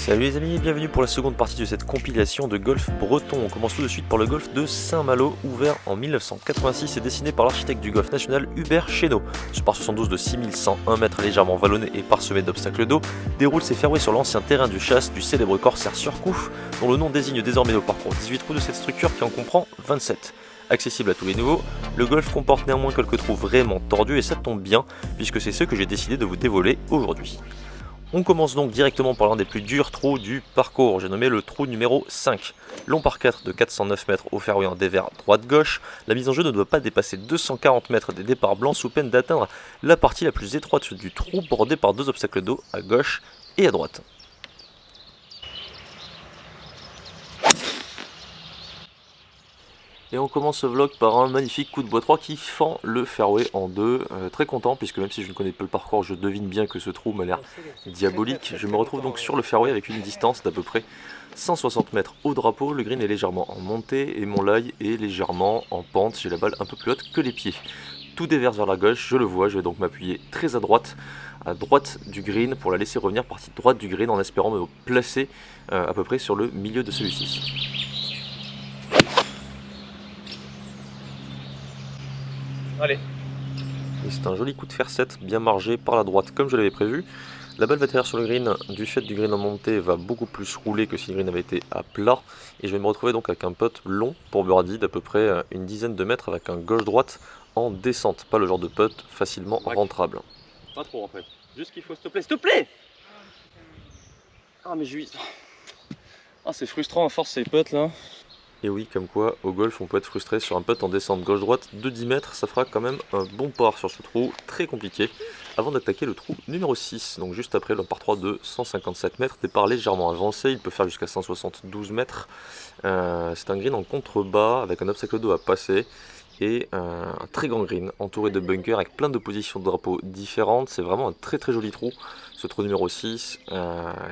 Salut les amis et bienvenue pour la seconde partie de cette compilation de golf breton. On commence tout de suite par le golf de Saint-Malo, ouvert en 1986 et dessiné par l'architecte du golf national Hubert Chénaud. Ce par 72 de 6101 mètres légèrement vallonné et parsemé d'obstacles d'eau déroule ses fairways sur l'ancien terrain du chasse du célèbre corsaire Surcouf, dont le nom désigne désormais le parcours 18 trous de cette structure qui en comprend 27. Accessible à tous les niveaux, le golf comporte néanmoins quelques trous vraiment tordus et ça tombe bien puisque c'est ceux que j'ai décidé de vous dévoiler aujourd'hui. On commence donc directement par l'un des plus durs trous du parcours, j'ai nommé le trou numéro 5. Long par 4 de 409 mètres au fairway en dévers droite-gauche, la mise en jeu ne doit pas dépasser 240 mètres des départs blancs sous peine d'atteindre la partie la plus étroite du trou bordée par deux obstacles d'eau à gauche et à droite. Et on commence ce vlog par un magnifique coup de bois 3 qui fend le fairway en deux. Très content puisque même si je ne connais pas le parcours, je devine bien que ce trou m'a l'air diabolique. Je me retrouve donc sur le fairway avec une distance d'à peu près 160 mètres au drapeau. Le green est légèrement en montée et mon lie est légèrement en pente. J'ai la balle un peu plus haute que les pieds. Tout déverse vers la gauche, je le vois, je vais donc m'appuyer très à droite du green pour la laisser revenir partie droite du green en espérant me placer à peu près sur le milieu de celui-ci. Allez. Et c'est un joli coup de fer 7 bien margé par la droite comme je l'avais prévu. La balle va atterrir sur le green, du fait du green en montée va beaucoup plus rouler que si le green avait été à plat. Et je vais me retrouver donc avec un putt long pour birdie d'à peu près une dizaine de mètres avec un gauche-droite en descente. Pas le genre de putt facilement rentrable. Pas trop en fait. Juste qu'il faut s'il te plaît. Ah mais je... Ah c'est frustrant à force ces putts là. Et oui, comme quoi, au golf, on peut être frustré sur un putt en descente gauche-droite de 10 mètres, ça fera quand même un bon par sur ce trou, très compliqué, avant d'attaquer le trou numéro 6, donc juste après le par 3 de 157 mètres, départ légèrement avancé, il peut faire jusqu'à 172 mètres, c'est un green en contrebas, avec un obstacle d'eau à passer, et un très grand green, entouré de bunkers avec plein de positions de drapeau différentes, c'est vraiment un très joli trou, ce trou numéro 6,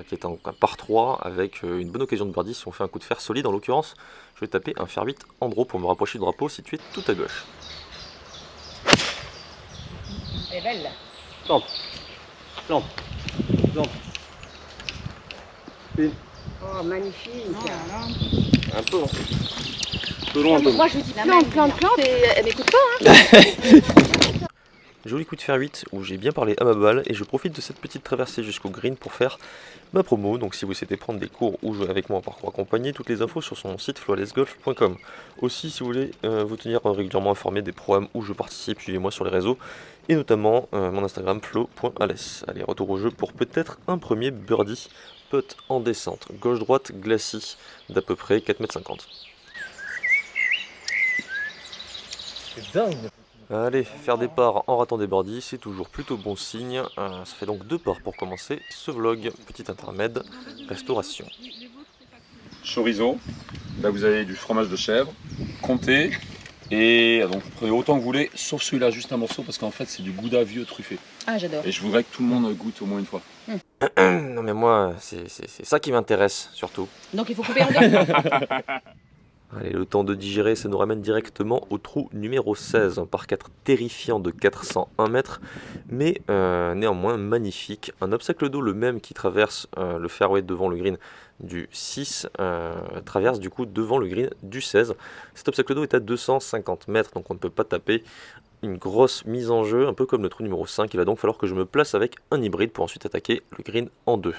qui est un par 3, avec une bonne occasion de birdie si on fait un coup de fer solide en l'occurrence. Je vais taper un fer 8 en draw pour me rapprocher du drapeau situé tout à gauche. Elle est belle là. Plante. Oh magnifique. Un peu hein. Un peu long un peu. Moi je dis plante et elle m'écoute pas hein. Joli coup de fer 8 où j'ai bien parlé à ma balle et je profite de cette petite traversée jusqu'au green pour faire ma promo. Donc si vous souhaitez prendre des cours ou jouer avec moi en parcours accompagné, toutes les infos sur son site flawlessgolf.com. Aussi si vous voulez vous tenir régulièrement informé des programmes où je participe, suivez-moi sur les réseaux et notamment mon Instagram flow.alès. Allez, retour au jeu pour peut-être un premier birdie, putt en descente, gauche-droite glacis d'à peu près 4,50 m. C'est dingue. Allez, faire des parts en ratant des birdies, c'est toujours plutôt bon signe. Ça fait donc 2 parts pour commencer ce vlog. Petit intermède, restauration. Chorizo, là vous avez du fromage de chèvre, comté, et donc vous prenez autant que vous voulez, sauf celui-là, juste un morceau, parce qu'en fait c'est du gouda vieux truffé. Ah j'adore. Et je voudrais que tout le monde goûte au moins une fois. Non mais moi, c'est ça qui m'intéresse surtout. Donc il faut couper en deux. Allez, le temps de digérer, ça nous ramène directement au trou numéro 16, un par 4 terrifiant de 401 mètres, mais néanmoins magnifique. Un obstacle d'eau, le même qui traverse le fairway devant le green du 6, traverse du coup devant le green du 16. Cet obstacle d'eau est à 250 mètres, donc on ne peut pas taper une grosse mise en jeu, un peu comme le trou numéro 5. Il va donc falloir que je me place avec un hybride pour ensuite attaquer le green en 2.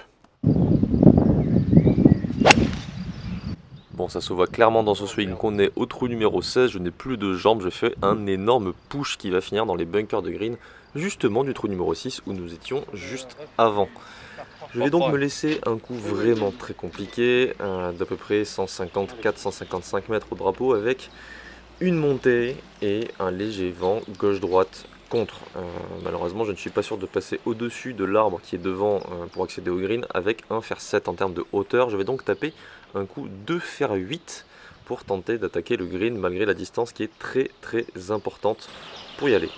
Bon, ça se voit clairement dans ce swing qu'on est au trou numéro 16, je n'ai plus de jambes, je fais un énorme push qui va finir dans les bunkers de green, justement du trou numéro 6 où nous étions juste avant. Je vais donc me laisser un coup vraiment très compliqué, d'à peu près 154-155 mètres au drapeau avec une montée et un léger vent gauche-droite contre. Malheureusement, je ne suis pas sûr de passer au-dessus de l'arbre qui est devant pour accéder au green avec un fer 7 en termes de hauteur. Je vais donc taper un coup de fer 8 pour tenter d'attaquer le green malgré la distance qui est très importante pour y aller.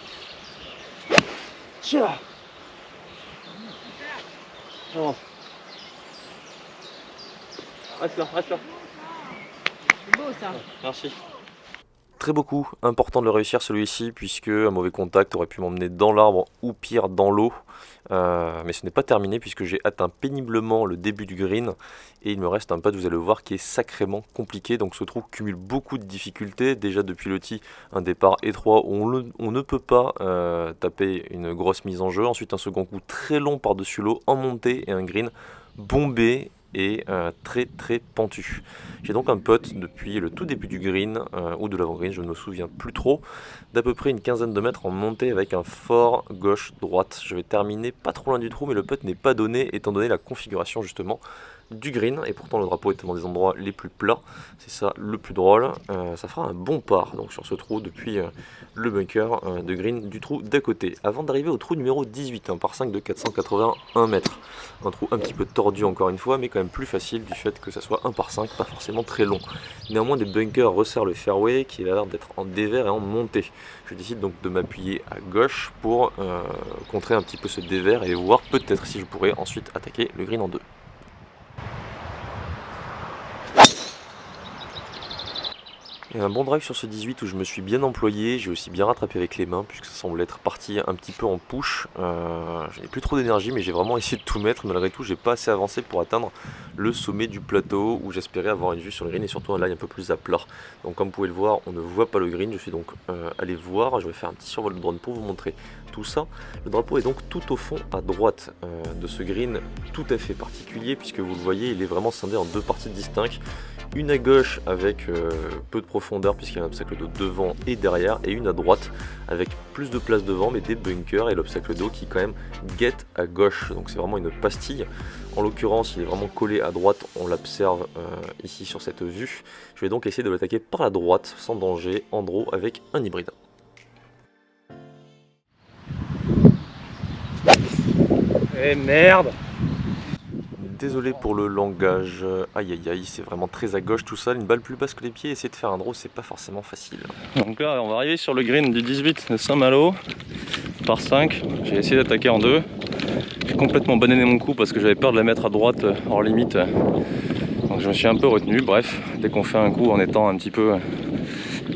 Reste là. C'est beau ça. Merci. très beaucoup. Important de le réussir celui-ci, puisque un mauvais contact aurait pu m'emmener dans l'arbre ou pire dans l'eau. Mais ce n'est pas terminé puisque j'ai atteint péniblement le début du green et il me reste un putt, vous allez le voir, qui est sacrément compliqué. Donc ce trou cumule beaucoup de difficultés. Déjà depuis le tee, un départ étroit où on ne peut pas taper une grosse mise en jeu. Ensuite un second coup très long par-dessus l'eau en montée et un green bombé et très très pentu. J'ai donc un putt depuis le tout début du green ou de l'avant-green, je ne me souviens plus trop, d'à peu près une quinzaine de mètres en montée avec un fort gauche-droite. Je vais terminer pas trop loin du trou, mais le putt n'est pas donné étant donné la configuration justement du green, et pourtant le drapeau est dans des endroits les plus plats, c'est ça le plus drôle. Ça fera un bon par donc sur ce trou depuis le bunker de green du trou d'à côté, avant d'arriver au trou numéro 18, un par 5 de 481 mètres, un trou un petit peu tordu encore une fois, mais quand même plus facile du fait que ça soit un par 5, pas forcément très long. Néanmoins des bunkers resserrent le fairway qui a l'air d'être en dévers et en montée. Je décide donc de m'appuyer à gauche pour contrer un petit peu ce dévers et voir peut-être si je pourrais ensuite attaquer le green en deux. Et un bon drive sur ce 18 où je me suis bien employé, j'ai aussi bien rattrapé avec les mains puisque ça semble être parti un petit peu en push. Je n'ai plus trop d'énergie mais j'ai vraiment essayé de tout mettre, malgré tout j'ai pas assez avancé pour atteindre le sommet du plateau où j'espérais avoir une vue sur le green et surtout un lie un peu plus à plat. Donc comme vous pouvez le voir, on ne voit pas le green, je suis donc allé voir, je vais faire un petit survol de drone pour vous montrer tout ça. Le drapeau est donc tout au fond à droite de ce green tout à fait particulier puisque vous le voyez, il est vraiment scindé en deux parties distinctes. Une à gauche avec peu de profondeur puisqu'il y a un obstacle d'eau devant et derrière, et une à droite avec plus de place devant mais des bunkers et l'obstacle d'eau qui quand même guette à gauche. Donc c'est vraiment une pastille. En l'occurrence il est vraiment collé à droite, on l'observe ici sur cette vue. Je vais donc essayer de l'attaquer par la droite sans danger en draw avec un hybride. Eh merde! Désolé pour le langage, aïe aïe aïe, c'est vraiment très à gauche tout ça, une balle plus basse que les pieds, essayer de faire un draw c'est pas forcément facile. Donc là on va arriver sur le green du 18 de Saint-Malo par 5, j'ai essayé d'attaquer en deux. J'ai complètement banané mon coup parce que j'avais peur de la mettre à droite hors limite. Donc je me suis un peu retenu, bref, dès qu'on fait un coup en étant un petit peu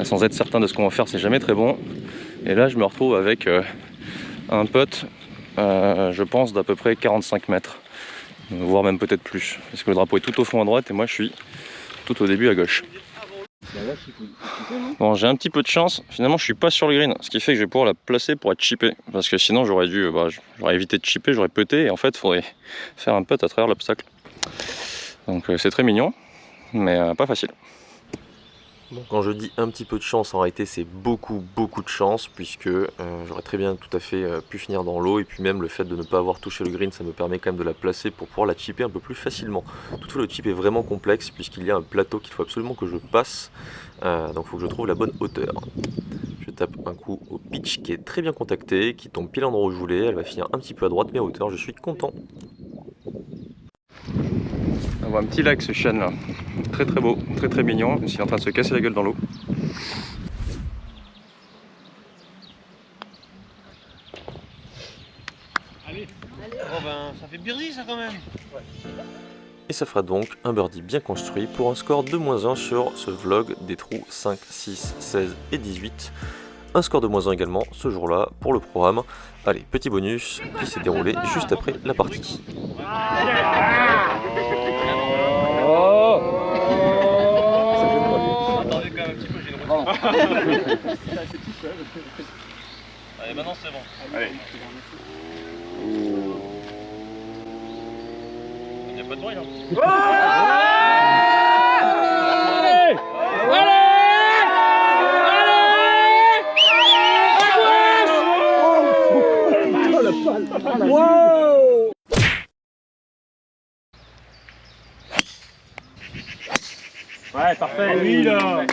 sans être certain de ce qu'on va faire, c'est jamais très bon. Et là je me retrouve avec un putt, je pense d'à peu près 45 mètres. Voire même peut-être plus, parce que le drapeau est tout au fond à droite et moi je suis tout au début à gauche. Bon, j'ai un petit peu de chance, finalement je suis pas sur le green, ce qui fait que je vais pouvoir la placer pour être chippé, parce que sinon j'aurais évité de chipper, j'aurais putté et en fait il faudrait faire un putt à travers l'obstacle. Donc c'est très mignon, mais pas facile. Bon, quand je dis un petit peu de chance, en réalité c'est beaucoup de chance puisque j'aurais très bien tout à fait pu finir dans l'eau, et puis même le fait de ne pas avoir touché le green ça me permet quand même de la placer pour pouvoir la chipper un peu plus facilement. Toutefois le chip est vraiment complexe puisqu'il y a un plateau qu'il faut absolument que je passe, donc il faut que je trouve la bonne hauteur. Je tape un coup au pitch qui est très bien contacté, qui tombe pile à l'endroit où je voulais, elle va finir un petit peu à droite mais à hauteur, je suis content. On voit un petit lac ce chêne là, très beau, très mignon, il est en train de se casser la gueule dans l'eau. Allez. Oh ben ça fait birdie ça quand même. Et ça fera donc un birdie bien construit pour un score de -1 sur ce vlog des trous 5, 6, 16 et 18. Un score de -1 également ce jour-là pour le programme. Allez, petit bonus qui s'est déroulé juste après la partie. Attendez quand même un petit peu, j'ai une routine. Allez, maintenant c'est bon. Allez. Il n'y a pas de bruit là. Ouais, parfait, lui là.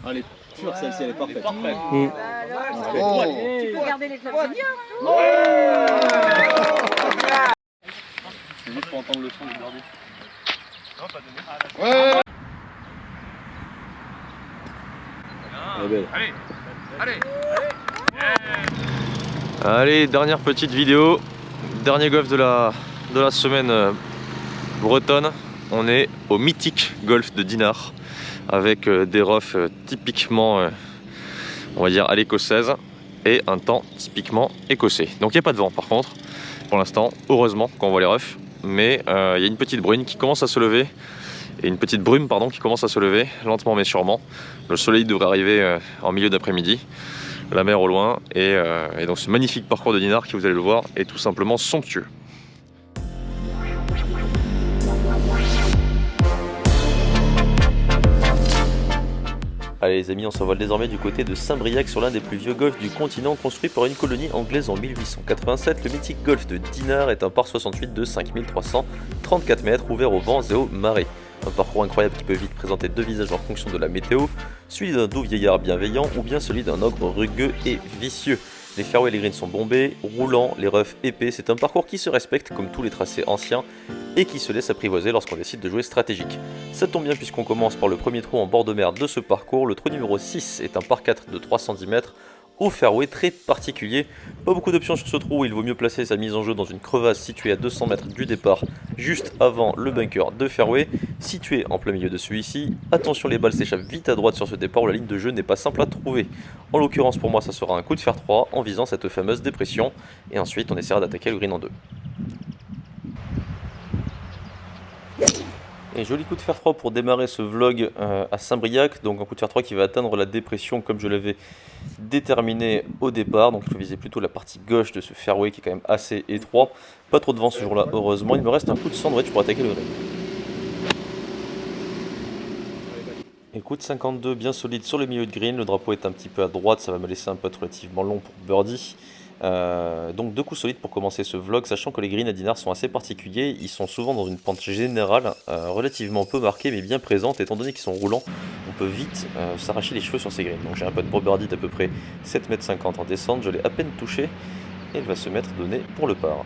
Elle est pure celle-ci, elle est parfaite. Tu peux garder les clubs seniors. C'est juste pour entendre le son du birdie. Non, pas donné. Allez, dernière petite vidéo, dernier golf de la semaine bretonne. On est au mythique golf de Dinard avec des roughs typiquement, on va dire, à l'écossaise et un temps typiquement écossais. Donc il n'y a pas de vent par contre, pour l'instant, heureusement quand on voit les roughs, mais il y a une petite brume qui commence à se lever. Et une petite brume qui commence à se lever, lentement mais sûrement. Le soleil devrait arriver en milieu d'après-midi, la mer au loin, et donc ce magnifique parcours de Dinard qui, vous allez le voir, est tout simplement somptueux. Allez les amis, on s'envole désormais du côté de Saint-Briac sur l'un des plus vieux golfs du continent, construit par une colonie anglaise en 1887. Le mythique golfe de Dinard est un par 68 de 5334 mètres ouvert aux vents et aux marées. Un parcours incroyable qui peut vite présenter deux visages en fonction de la météo, celui d'un doux vieillard bienveillant ou bien celui d'un ogre rugueux et vicieux. Les fairways et les greens sont bombés, roulants, les roughs épais, c'est un parcours qui se respecte comme tous les tracés anciens et qui se laisse apprivoiser lorsqu'on décide de jouer stratégique. Ça tombe bien puisqu'on commence par le premier trou en bord de mer de ce parcours. Le trou numéro 6 est un par 4 de 310 mètres au fairway très particulier. Pas beaucoup d'options sur ce trou, il vaut mieux placer sa mise en jeu dans une crevasse située à 200 mètres du départ, juste avant le bunker de fairway, situé en plein milieu de celui-ci. Attention, les balles s'échappent vite à droite sur ce départ où la ligne de jeu n'est pas simple à trouver. En l'occurrence pour moi ça sera un coup de fer 3 en visant cette fameuse dépression, et ensuite on essaiera d'attaquer le green en 2. Et joli coup de fer 3 pour démarrer ce vlog à Saint-Briac, donc un coup de fer 3 qui va atteindre la dépression comme je l'avais déterminé au départ, donc il faut viser plutôt la partie gauche de ce fairway qui est quand même assez étroit, pas trop de vent ce jour là heureusement, il me reste un coup de sandwich pour attaquer le green. Et coup de 52 bien solide sur le milieu de green, le drapeau est un petit peu à droite, ça va me laisser un putt relativement long pour birdie. Donc deux coups solides pour commencer ce vlog, sachant que les greens à Dinard sont assez particuliers, ils sont souvent dans une pente générale relativement peu marquée mais bien présente, étant donné qu'ils sont roulants, on peut vite s'arracher les cheveux sur ces greens. Donc j'ai un putt pour birdie d'à peu près 7,50 m en descente, je l'ai à peine touché et il va se mettre donné pour le par.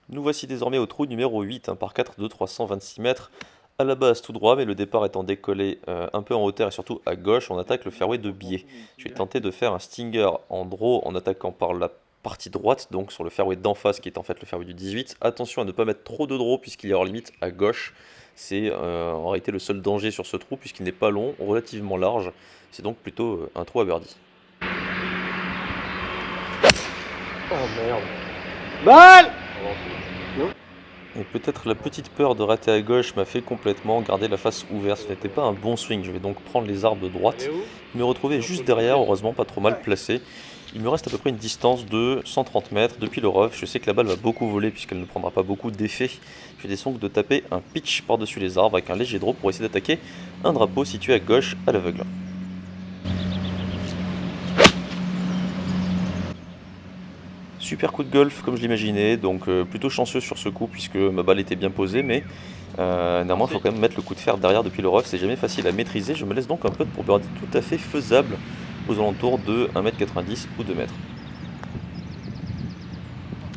Nous voici désormais au trou numéro 8, un par 4 de 326 mètres. À la base tout droit, mais le départ étant décollé un peu en hauteur et surtout à gauche, on attaque le fairway de biais. Je vais tenter de faire un stinger en draw en attaquant par la partie droite, donc sur le fairway d'en face qui est en fait le fairway du 18. Attention à ne pas mettre trop de draw puisqu'il est hors limite à gauche. C'est en réalité le seul danger sur ce trou puisqu'il n'est pas long, relativement large. C'est donc plutôt un trou à birdie. Oh merde. Balle. Et peut-être la petite peur de rater à gauche m'a fait complètement garder la face ouverte, ce n'était pas un bon swing, je vais donc prendre les arbres de droite, me retrouver juste derrière, heureusement pas trop mal placé. Il me reste à peu près une distance de 130 mètres depuis le rough, je sais que la balle va beaucoup voler puisqu'elle ne prendra pas beaucoup d'effet. Je vais donc de taper un pitch par-dessus les arbres avec un léger draw pour essayer d'attaquer un drapeau situé à gauche à l'aveugle. Super coup de golf comme je l'imaginais, donc plutôt chanceux sur ce coup puisque ma balle était bien posée, mais néanmoins il faut quand même mettre le coup de fer derrière depuis le rough, c'est jamais facile à maîtriser. Je me laisse donc un putt pour birdie tout à fait faisable aux alentours de 1,90 m ou 2 m.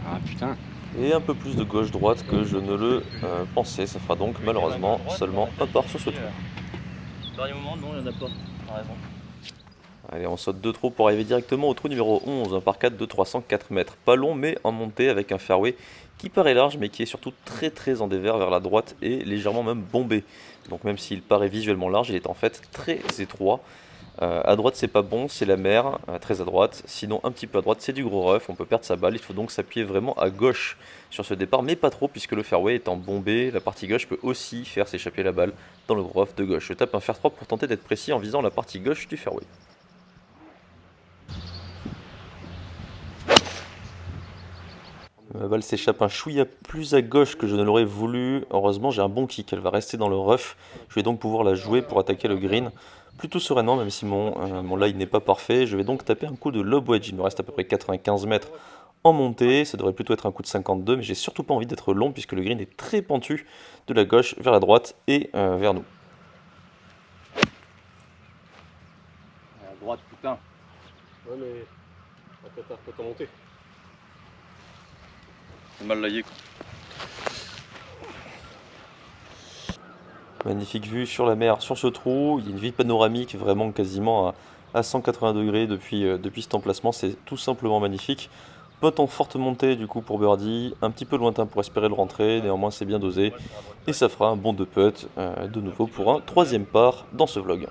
Ah putain. Et un peu plus de gauche-droite que je ne le pensais, ça fera donc malheureusement seulement un par sur ce trou. Dernier moment, non, il n'y en a pas. T'as raison. Allez, on saute deux trous pour arriver directement au trou numéro 11, un par 4 de 304 mètres. Pas long mais en montée avec un fairway qui paraît large mais qui est surtout très en dévers vers la droite et légèrement même bombé. Donc même s'il paraît visuellement large, il est en fait très étroit. À droite c'est pas bon, c'est la mer, très à droite. Sinon un petit peu à droite c'est du gros rough, on peut perdre sa balle. Il faut donc s'appuyer vraiment à gauche sur ce départ, mais pas trop puisque le fairway étant bombé, la partie gauche peut aussi faire s'échapper la balle dans le gros rough de gauche. Je tape un fer 3 pour tenter d'être précis en visant la partie gauche du fairway. Ma balle s'échappe un chouïa plus à gauche que je ne l'aurais voulu. Heureusement j'ai un bon kick, elle va rester dans le rough. Je vais donc pouvoir la jouer pour attaquer le green plutôt sereinement, même si mon lie n'est pas parfait. Je vais donc taper un coup de lob wedge, il me reste à peu près 95 mètres en montée. Ça devrait plutôt être un coup de 52, mais j'ai surtout pas envie d'être long puisque le green est très pentu de la gauche vers la droite et vers nous. À droite, putain. Ouais, mais peut-être monter. C'est mal laillé quoi. Magnifique vue sur la mer, sur ce trou. Il y a une vue panoramique vraiment quasiment à 180 degrés depuis cet emplacement. C'est tout simplement magnifique. Putt en forte montée du coup pour birdie, un petit peu lointain pour espérer le rentrer, néanmoins c'est bien dosé. Et ça fera un bon 2 putts de nouveau pour un 3e par dans ce vlog.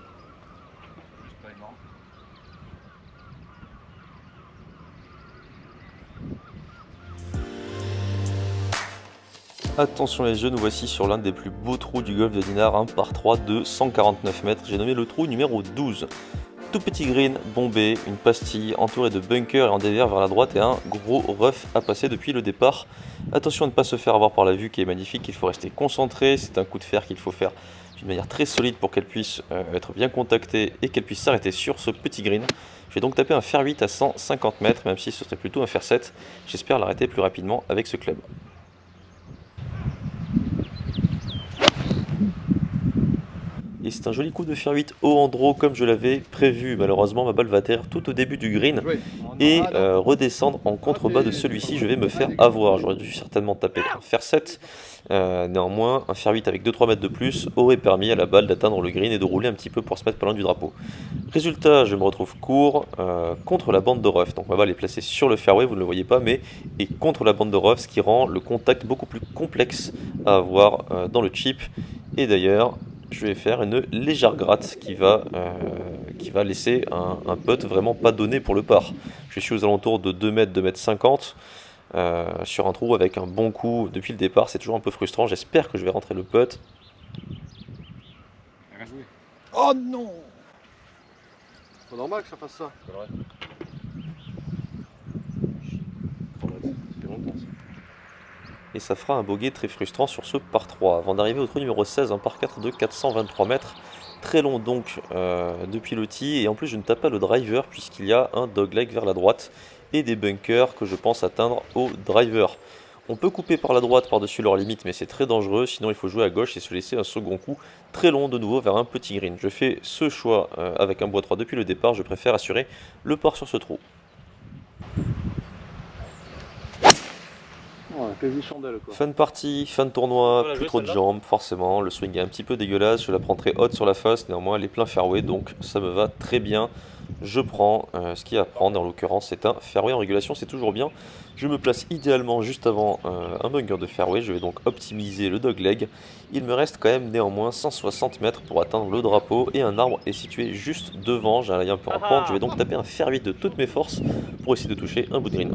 Attention les jeux, nous voici sur l'un des plus beaux trous du golfe de Dinard, un par 3 de 149 mètres. J'ai nommé le trou numéro 12. Tout petit green, bombé, une pastille, entouré de bunkers et en dévers vers la droite et un gros rough à passer depuis le départ. Attention à ne pas se faire avoir par la vue qui est magnifique, il faut rester concentré, c'est un coup de fer qu'il faut faire d'une manière très solide pour qu'elle puisse être bien contactée et qu'elle puisse s'arrêter sur ce petit green. Je vais donc taper un fer 8 à 150 mètres, même si ce serait plutôt un fer 7. J'espère l'arrêter plus rapidement avec ce club. Et c'est un joli coup de fer 8 haut en draw comme je l'avais prévu. Malheureusement ma balle va atterrir tout au début du green et redescendre en contrebas de celui-ci. Je vais me faire avoir. J'aurais dû certainement taper un fer 7. Néanmoins un fer 8 avec 2-3 mètres de plus aurait permis à la balle d'atteindre le green et de rouler un petit peu pour se mettre pas loin du drapeau. Résultat, je me retrouve court contre la bande de rough. Donc ma balle est placée sur le fairway, vous ne le voyez pas, mais est contre la bande de rough, ce qui rend le contact beaucoup plus complexe à avoir dans le chip. Et d'ailleurs je vais faire une légère gratte qui va laisser un putt vraiment pas donné pour le par. Je suis aux alentours de 2 mètres, 2 mètres 50 sur un trou avec un bon coup depuis le départ. C'est toujours un peu frustrant. J'espère que je vais rentrer le putt. Oh non! C'est normal que ça fasse ça. Et ça fera un bogey très frustrant sur ce par 3. Avant d'arriver au trou numéro 16, un par 4 de 423 mètres. Très long donc depuis le tee. Et en plus je ne tape pas le driver puisqu'il y a un dogleg vers la droite et des bunkers que je pense atteindre au driver. On peut couper par la droite par-dessus leur limite, mais c'est très dangereux. Sinon il faut jouer à gauche et se laisser un second coup très long de nouveau vers un petit green. Je fais ce choix avec un bois 3 depuis le départ. Je préfère assurer le par sur ce trou. Quasi chandelle quoi. Fin de partie, fin de tournoi, Voilà, plus trop de jambes, forcément, le swing est un petit peu dégueulasse, je la prends très haute sur la face, néanmoins elle est plein fairway, donc ça me va très bien. Je prends ce qu'il y a à prendre, en l'occurrence c'est un fairway en régulation, c'est toujours bien. Je me place idéalement juste avant un bunker de fairway, je vais donc optimiser le dogleg. Il me reste quand même néanmoins 160 mètres pour atteindre le drapeau et un arbre est situé juste devant, j'ai un lie un peu en pente, je vais donc taper un fer 8 de toutes mes forces pour essayer de toucher un bout de green.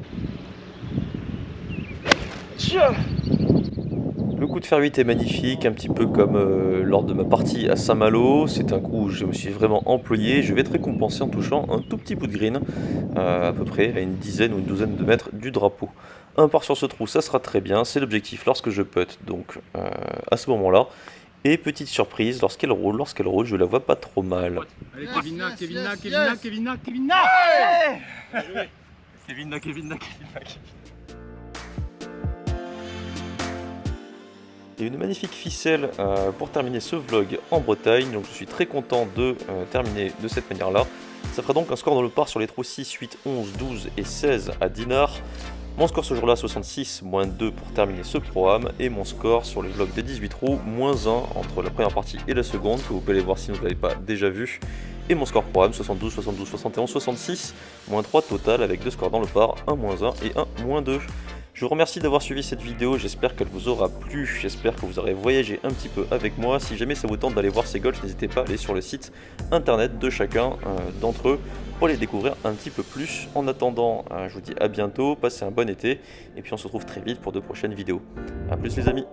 Le coup de fer 8 est magnifique, un petit peu comme lors de ma partie à Saint-Malo. C'est un coup où je me suis vraiment employé. Je vais être récompensé en touchant un tout petit bout de green, à peu près à une dizaine ou une douzaine de mètres du drapeau. Un par sur ce trou, ça sera très bien, c'est l'objectif lorsque je putt, donc à ce moment-là. Et petite surprise, lorsqu'elle roule, je la vois pas trop mal. Allez Kevin Na, Kevin Na, Kevin Na, Kevin Na, Kevin Na. Kevin Na, Kevin Na, Kevin Na. Et une magnifique ficelle pour terminer ce vlog en Bretagne, donc je suis très content de terminer de cette manière là. Ça fera donc un score dans le par sur les trous 6, 8, 11, 12 et 16 à Dinard. Mon score ce jour-là 66, moins 2 pour terminer ce programme, et mon score sur les vlogs des 18 trous, moins 1 entre la première partie et la seconde, que vous pouvez aller voir si vous ne l'avez pas déjà vu. Et mon score programme 72, 72, 71, 66, moins 3 total avec 2 scores dans le par, un moins 1 et un moins 2. Je vous remercie d'avoir suivi cette vidéo, j'espère qu'elle vous aura plu, j'espère que vous aurez voyagé un petit peu avec moi. Si jamais ça vous tente d'aller voir ces golfs, n'hésitez pas à aller sur le site internet de chacun d'entre eux pour les découvrir un petit peu plus. En attendant, je vous dis à bientôt, passez un bon été, et puis on se retrouve très vite pour de prochaines vidéos. A plus les amis.